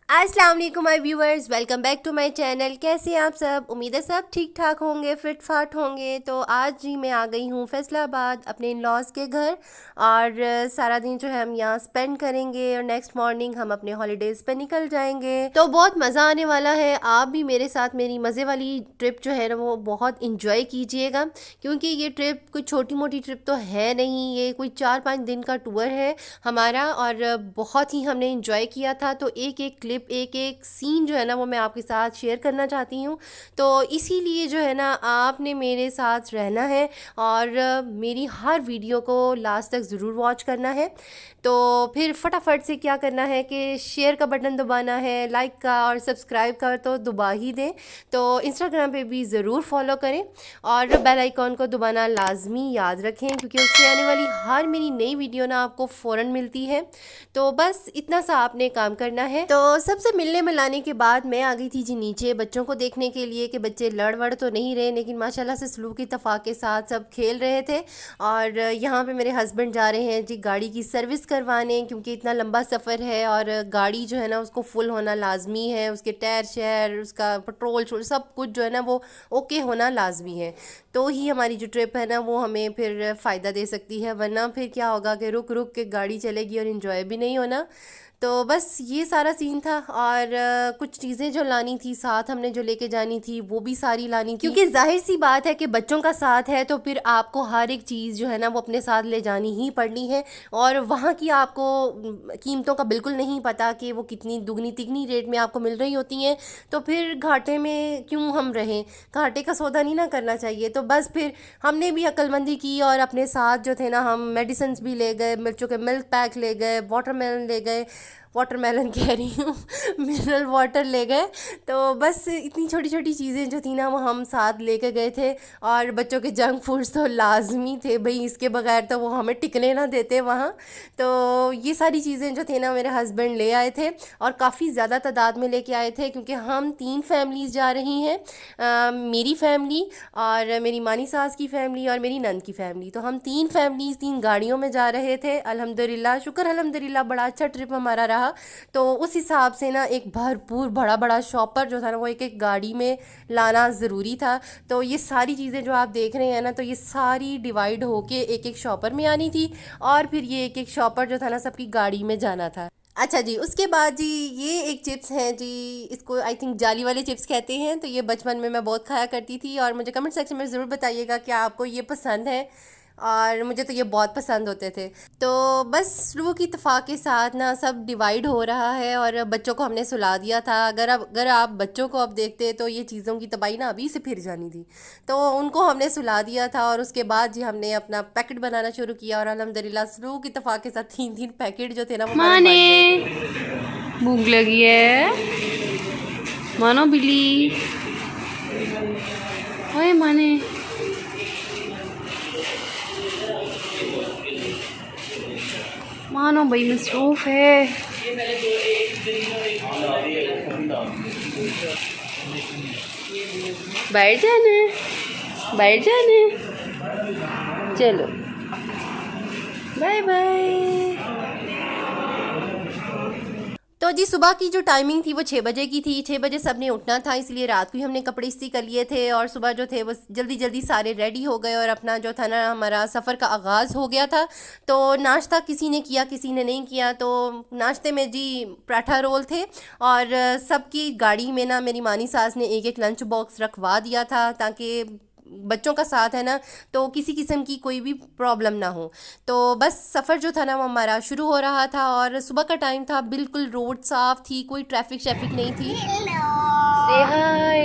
अस्सलाम वालेकुम my viewers, welcome back to my channel. कैसे हैं आप सब? उम्मीद है सब ठीक ठाक होंगे, फिट फाट होंगे। तो आज जी मैं आ गई हूँ फैसलाबाद अपने इन लॉज के घर और सारा दिन जो है हम यहाँ स्पेंड करेंगे और नेक्स्ट मॉर्निंग हम अपने हॉलीडेज़ पे निकल जाएंगे। तो बहुत मज़ा आने वाला है। आप भी मेरे साथ मेरी मज़े वाली ट्रिप जो है ना वो बहुत इंजॉय कीजिएगा, क्योंकि ये ट्रिप कोई छोटी मोटी ट्रिप तो है नहीं, ये कोई 4-5 दिन का टूर है हमारा और बहुत ही हमने इंजॉय किया था। तो एक एक क्लिप, एक एक सीन जो है ना वो मैं आपके साथ शेयर करना चाहती हूँ। तो इसीलिए जो है ना आपने मेरे साथ रहना है और मेरी हर वीडियो को लास्ट तक ज़रूर वॉच करना है। तो फिर फटाफट से क्या करना है कि शेयर का बटन दबाना है, लाइक का और सब्सक्राइब का तो दबा ही दें। तो इंस्टाग्राम पे भी ज़रूर फॉलो करें और बेल आइकॉन को दबाना लाजमी याद रखें, क्योंकि उससे आने वाली हर मेरी नई वीडियो ना आपको फ़ौरन मिलती है। तो बस इतना सा आपने काम करना है। तो सबसे मिलने मिलाने के बाद मैं आ गई थी जी नीचे बच्चों को देखने के लिए कि बच्चे लड़ वड़ तो नहीं रहे, लेकिन माशाल्लाह से सलूक इत्तफाक के साथ सब खेल रहे थे। और यहाँ पे मेरे हस्बैंड जा रहे हैं जी गाड़ी की सर्विस करवाने, क्योंकि इतना लंबा सफ़र है और गाड़ी जो है ना उसको फुल होना लाजमी है, उसके टायर शहर, उसका पेट्रोल सब कुछ जो है ना वो ओके होना लाजमी है। तो ही हमारी जो ट्रिप है ना वो हमें फिर फ़ायदा दे सकती है, वरना फिर क्या होगा कि रुक रुक के गाड़ी चलेगी और इन्जॉय भी नहीं होना। तो बस ये सारा सीन था और कुछ चीज़ें जो लानी थी साथ, हमने जो लेके जानी थी वो भी सारी लानी थी, क्योंकि जाहिर सी बात है कि बच्चों का साथ है तो फिर आपको हर एक चीज़ जो है ना वो अपने साथ ले जानी ही पड़नी है। और वहाँ की आपको कीमतों का बिल्कुल नहीं पता कि वो कितनी दुगनी तिगनी रेट में आपको मिल रही होती हैं। तो फिर घाटे में क्यों हम रहें, घाटे का सौदा नहीं ना करना चाहिए। तो बस फिर हमने भी अक्लमंदी की और अपने साथ जो थे ना हम मेडिसिन भी ले गए, बच्चों के मिल्क पैक ले गए, वाटरमेलन ले गए, वाटरमेलन कह रही हूँ मिनरल वाटर ले गए। तो बस इतनी छोटी छोटी चीज़ें जो थी ना वो हम साथ लेके गए थे। और बच्चों के जंक फूड्स तो लाजमी थे भाई, इसके बगैर तो वो हमें टिकने ना देते वहाँ। तो ये सारी चीज़ें जो थे ना मेरे हस्बैंड ले आए थे और काफ़ी ज़्यादा तादाद में लेके आए थे, क्योंकि हम 3 फैमिलीज़ जा रही हैं। मेरी फैमिली और मेरी मानी सास की फैमिली और मेरी नंद की फैमिली। तो हम 3 फैमिलीज़ 3 गाड़ियों में जा रहे थे। अल्हम्दुलिल्लाह, शुक्र अल्हम्दुलिल्लाह, बड़ा अच्छा ट्रिप हमारा रहा। तो उस हिसाब से ना एक भरपूर बड़ा बड़ा शॉपर जो था ना वो एक एक गाड़ी में लाना ज़रूरी था। तो ये सारी चीज़ें जो आप देख रहे हैं ना, तो ये सारी डिवाइड होके एक एक शॉपर में आनी थी और फिर ये एक एक शॉपर जो था ना सबकी गाड़ी में जाना था। अच्छा जी, उसके बाद जी ये एक चिप्स हैं जी, इसको आई थिंक जाली वाले चिप्स कहते हैं। तो ये बचपन में मैं बहुत खाया करती थी और मुझे कमेंट सेक्शन में ज़रूर बताइएगा कि आपको ये पसंद है, और मुझे तो ये बहुत पसंद होते थे। तो बस स्लो की इत्तेफाक के साथ ना सब डिवाइड हो रहा है और बच्चों को हमने सुला दिया था। अगर आप बच्चों को अब देखते तो ये चीज़ों की तबाही ना अभी से फिर जानी थी। तो उनको हमने सुला दिया था और उसके बाद जी हमने अपना पैकेट बनाना शुरू किया और अल्हम्दुलिल्लाह स्लो की इत्तेफाक के साथ 3 पैकेट जो थे ना वो हमारे बन गए थे। भूख लगी है मानो बिल्ली, ओए माने मानो भाई मसरूफ है। बैठ जाना, बैठ जाना, चलो बाय बाय। तो जी सुबह की जो टाइमिंग थी वो 6 बजे की थी। 6 बजे सब ने उठना था, इसलिए रात को ही हमने कपड़े इस्त्री कर लिए थे और सुबह जो थे वो जल्दी जल्दी सारे रेडी हो गए और अपना जो था ना हमारा सफ़र का आगाज़ हो गया था। तो नाश्ता किसी ने किया किसी ने नहीं किया। तो नाश्ते में जी पराठा रोल थे और सबकी गाड़ी में ना मेरी मानी सास ने एक एक लंच बॉक्स रखवा दिया था, ताकि बच्चों का साथ है ना तो किसी किस्म की कोई भी प्रॉब्लम ना हो। तो बस सफ़र जो था ना वो हमारा शुरू हो रहा था और सुबह का टाइम था, बिल्कुल रोड साफ़ थी, कोई ट्रैफिक शैफिक नहीं थी। से हाय,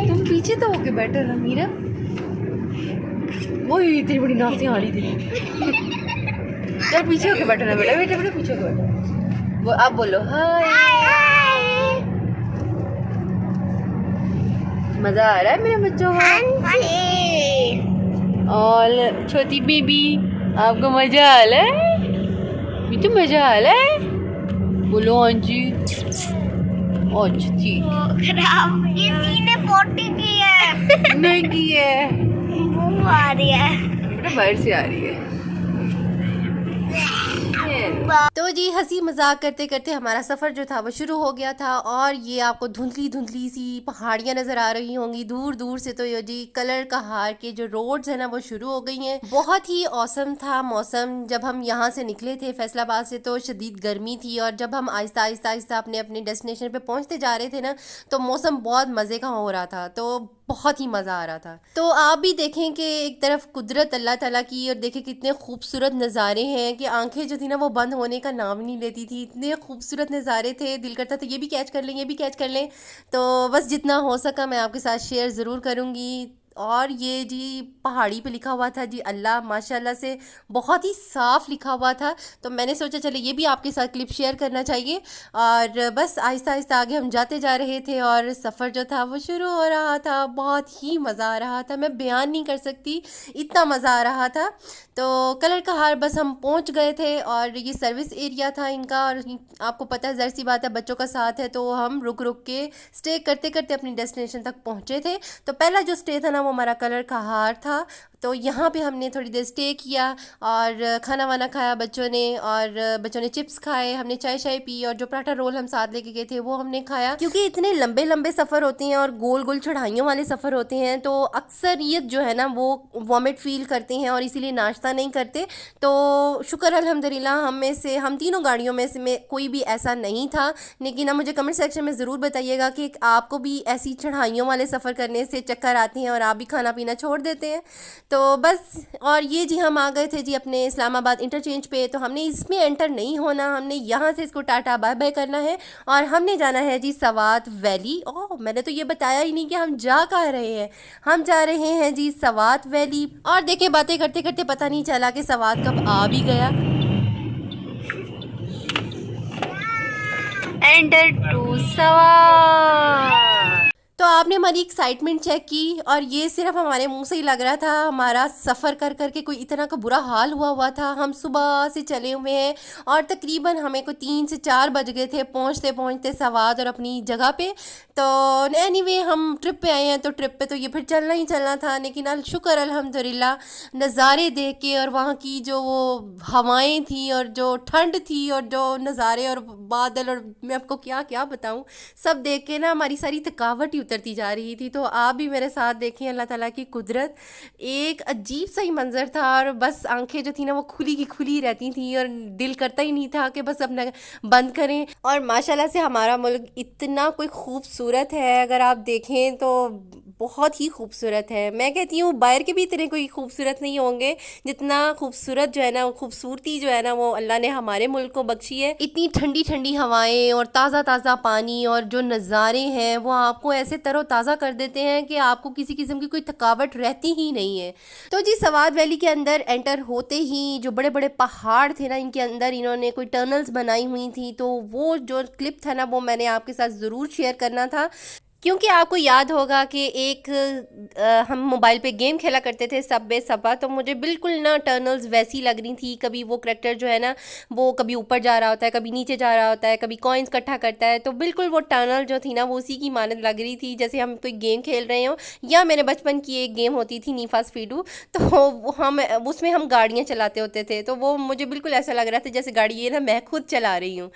तुम पीछे तो होके बैठे ना मीरा, वो इतनी बड़ी नासी आ रही थी। चल पीछे होके बैठो ना बेटा, बेटा बेटा पीछे होके बैठो। वो आप बोलो हाय। मजा आ रहा है मेरे बच्चों को? और छोटी बेबी आपको मजा आ रहा है? भी तो मजा आ रहा है? बोलो हाँ जी। अच्छा ठीक। किसी ने पोटी की है? नहीं की है, मुंह आ रही है, बेटा बाहर से आ रही है। तो जी हंसी मजाक करते करते हमारा सफ़र जो था वो शुरू हो गया था और ये आपको धुंधली धुंधली सी पहाड़ियाँ नज़र आ रही होंगी दूर दूर से। तो ये जी कलर कहार के जो रोड्स है ना वो शुरू हो गई हैं। बहुत ही औसम था मौसम। जब हम यहाँ से निकले थे फैसलाबाद से तो शदीद गर्मी थी और जब हम आहिस्ता आहिस्ता आहिस्ता अपने अपने डेस्टिनेशन पे पहुँचते जा रहे थे ना तो मौसम बहुत मज़े का हो रहा था। तो बहुत ही मज़ा आ रहा था। तो आप भी देखें कि एक तरफ कुदरत अल्लाह ताला की और देखें कितने खूबसूरत नज़ारे हैं कि आंखें जो थी ना वो बंद होने का नाम नहीं लेती थी। इतने खूबसूरत नज़ारे थे, दिल करता था ये भी कैच कर लें, ये भी कैच कर लें। तो बस जितना हो सका मैं आपके साथ शेयर ज़रूर करूँगी। और ये जी पहाड़ी पे लिखा हुआ था जी अल्लाह माशाल्लाह से बहुत ही साफ़ लिखा हुआ था। तो मैंने सोचा चले ये भी आपके साथ क्लिप शेयर करना चाहिए। और बस आहिस्ता आहिस्ता आगे हम जाते जा रहे थे और सफ़र जो था वो शुरू हो रहा था। बहुत ही मज़ा आ रहा था, मैं बयान नहीं कर सकती इतना मज़ा आ रहा था। तो कलर कहार बस हम पहुंच गए थे और ये सर्विस एरिया था इनका। और आपको पता है ज़ाहिर सी बात है बच्चों का साथ है तो हम रुक रुक के स्टे करते करते अपनी डेस्टिनेशन तक पहुंचे थे। तो पहला जो स्टे था ना वो हमारा कलर कहार था। तो यहाँ पे हमने थोड़ी देर स्टे किया और खाना वाना खाया बच्चों ने। और बच्चों ने चिप्स खाए, हमने चाय शाय पी और जो पराठा रोल हम साथ लेके गए थे वो हमने खाया। क्योंकि इतने लंबे लंबे सफ़र होते हैं और गोल गोल चढ़ाइयों वाले सफ़र होते हैं तो अक्सरियत जो है ना वो वॉमिट फील करते हैं और इसीलिए नाश्ता नहीं करते। तो शुक्र अल्हम्दुलिल्लाह हम तीनों गाड़ियों में से कोई भी ऐसा नहीं था। लेकिन अब मुझे कमेंट सेक्शन में ज़रूर बताइएगा कि आपको भी ऐसी चढ़ाइयों वाले सफ़र करने से चक्कर आते हैं और आप भी खाना पीना छोड़ देते हैं। तो बस और ये जी हम आ गए थे जी अपने इस्लामाबाद इंटरचेंज पे। तो हमने इसमें एंटर नहीं होना, हमने यहाँ से इसको टाटा बाय बाय करना है और हमने जाना है जी सवात वैली। ओह मैंने तो ये बताया ही नहीं कि हम जा कहाँ रहे हैं। हम जा रहे हैं जी सवात वैली। और देखिए बातें करते करते पता नहीं चला कि सवात कब आ भी गया। एंटर टू सवार। तो आपने हमारी एक्साइटमेंट चेक की और ये सिर्फ हमारे मुंह से ही लग रहा था। हमारा सफ़र कर कर के कोई इतना का बुरा हाल हुआ था। हम सुबह से चले हुए हैं और तकरीबन हमें कोई 3 से 4 बज गए थे पहुंचते पहुंचते सवात और अपनी जगह पे। तो एनीवे हम ट्रिप पे आए हैं तो ट्रिप पे तो ये फिर चलना ही चलना था। लेकिन शुक्र अल्हम्दुलिल्लाह नज़ारे देख के और वहाँ की जो वो हवाएँ थी और जो ठंड थी और जो नज़ारे और बादल और मैं आपको क्या क्या बताऊँ सब देख के ना हमारी सारी थकावट ही उतरती जा रही थी। तो आप भी मेरे साथ देखें अल्लाह ताला की कुदरत। एक अजीब सा ही मंजर था और बस आंखें जो थी ना वो खुली की खुली रहती थी और दिल करता ही नहीं था कि बस अपना बंद करें। और माशाल्लाह से हमारा मुल्क इतना कोई खूबसूरत है, अगर आप देखें तो बहुत ही खूबसूरत है। मैं कहती हूँ बाहर के भी इतने कोई खूबसूरत नहीं होंगे जितना खूबसूरत जो है ना खूबसूरती जो है ना वो अल्लाह ने हमारे मुल्क को बख्शी है। इतनी ठंडी ठंडी हवाएं और ताज़ा ताज़ा पानी और जो नज़ारे हैं वो आपको ऐसे तरोताज़ा कर देते हैं कि आपको किसी किस्म की कोई थकावट रहती ही नहीं है। तो जी सवात वैली के अंदर एंटर होते ही जो बड़े बड़े पहाड़ थे ना इनके अंदर इन्होंने कोई टनल्स बनाई हुई थी। तो वो जो क्लिप था ना वो मैंने आपके साथ ज़रूर शेयर करना था। क्योंकि आपको याद होगा कि एक हम मोबाइल पे गेम खेला करते थे सबवे सपा। तो मुझे बिल्कुल ना टनल्स वैसी लग रही थी। कभी वो करैक्टर जो है ना वो कभी ऊपर जा रहा होता है, कभी नीचे जा रहा होता है, कभी कॉइन्स इकट्ठा करता है। तो बिल्कुल वो टनल जो थी ना वो उसी की मानद लग रही थी जैसे हम कोई गेम खेल रहे हों। या मेरे बचपन की एक गेम होती थी नीफा स्पीडू। तो हम उसमें हम गाड़ियाँ चलाते होते थे। तो वो मुझे बिल्कुल ऐसा लग रहा था जैसे गाड़ी ये ना मैं खुद चला रही हूँ।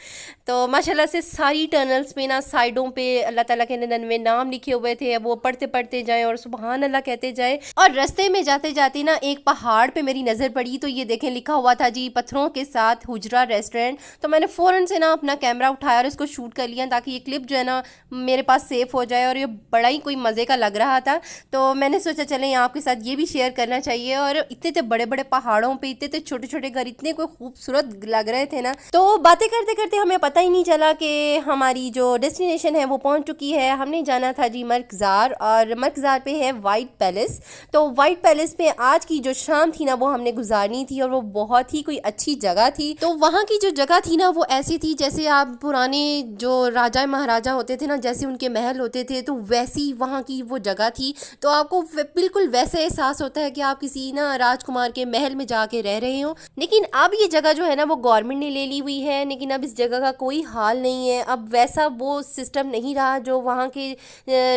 तो माशाल्लाह से सारी टनल्स पे ना साइडों पे अल्लाह ताला के 99 नाम लिखे हुए थे। अब वो पढ़ते पढ़ते जाएं और सुबहान अल्लाह कहते जाएं। और रास्ते में जाते जाते ना एक पहाड़ पे मेरी नज़र पड़ी। तो ये देखें लिखा हुआ था जी पत्थरों के साथ हुजरा रेस्टोरेंट। तो मैंने फ़ौरन से ना अपना कैमरा उठाया और इसको शूट कर लिया ताकि ये क्लिप जो है ना मेरे पास सेफ हो जाए। और ये बड़ा ही कोई मज़े का लग रहा था। तो मैंने सोचा चलें आपके साथ ये भी शेयर करना चाहिए। और इतने बड़े बड़े पहाड़ों पर इतने छोटे छोटे घर इतने कोई खूबसूरत लग रहे थे ना। तो बातें करते करते हमें पता ही नहीं चला कि हमारी जो डेस्टिनेशन है वो पहुंच चुकी है। हमने जाना था जी मरकज़ार और मरकज़ार पे है वाइट पैलेस। तो वाइट पैलेस पे आज की जो शाम थी ना वो हमने गुजारनी थी और वो बहुत ही कोई अच्छी जगह थी। तो वहाँ की जो जगह थी ना वो ऐसी थी जैसे आप पुराने जो राजा महाराजा होते थे ना जैसे उनके महल होते थे तो वैसी वहाँ की वो जगह थी। तो आपको बिल्कुल वैसे एहसास होता है कि आप किसी ना राजकुमार के महल में जाके रह रहे हो। लेकिन अब ये जगह जो है ना वो गवर्नमेंट ने ले ली हुई है। लेकिन अब इस जगह का कोई हाल नहीं है। अब वैसा वो सिस्टम नहीं रहा जो वहाँ के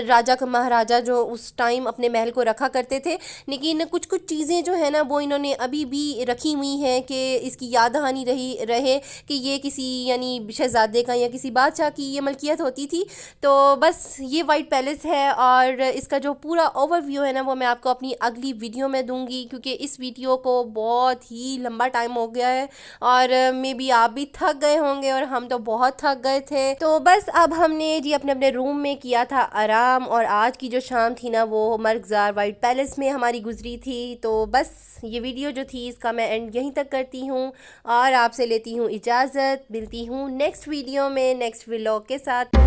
राजा का महाराजा जो उस टाइम अपने महल को रखा करते थे। लेकिन कुछ कुछ चीज़ें जो है ना वो इन्होंने अभी भी रखी हुई हैं कि इसकी याद दहानी रहे कि ये किसी यानी शहजादे का या किसी बादशाह की ये मलकियत होती थी। तो बस ये वाइट पैलेस है और इसका जो पूरा ओवरव्यू है ना वो मैं आपको अपनी अगली वीडियो में दूंगी, क्योंकि इस वीडियो को बहुत ही लंबा टाइम हो गया है और मे बी आप भी थक गए होंगे और हम तो बहुत थक गए थे। तो बस अब हमने जी अपने अपने रूम में किया था आराम और आज की जो शाम थी ना वो मर्गज़ार वाइट पैलेस में हमारी गुजरी थी। तो बस ये वीडियो जो थी इसका मैं एंड यहीं तक करती हूँ और आपसे लेती हूँ इजाज़त। मिलती हूँ नेक्स्ट वीडियो में नेक्स्ट व्लॉग के साथ।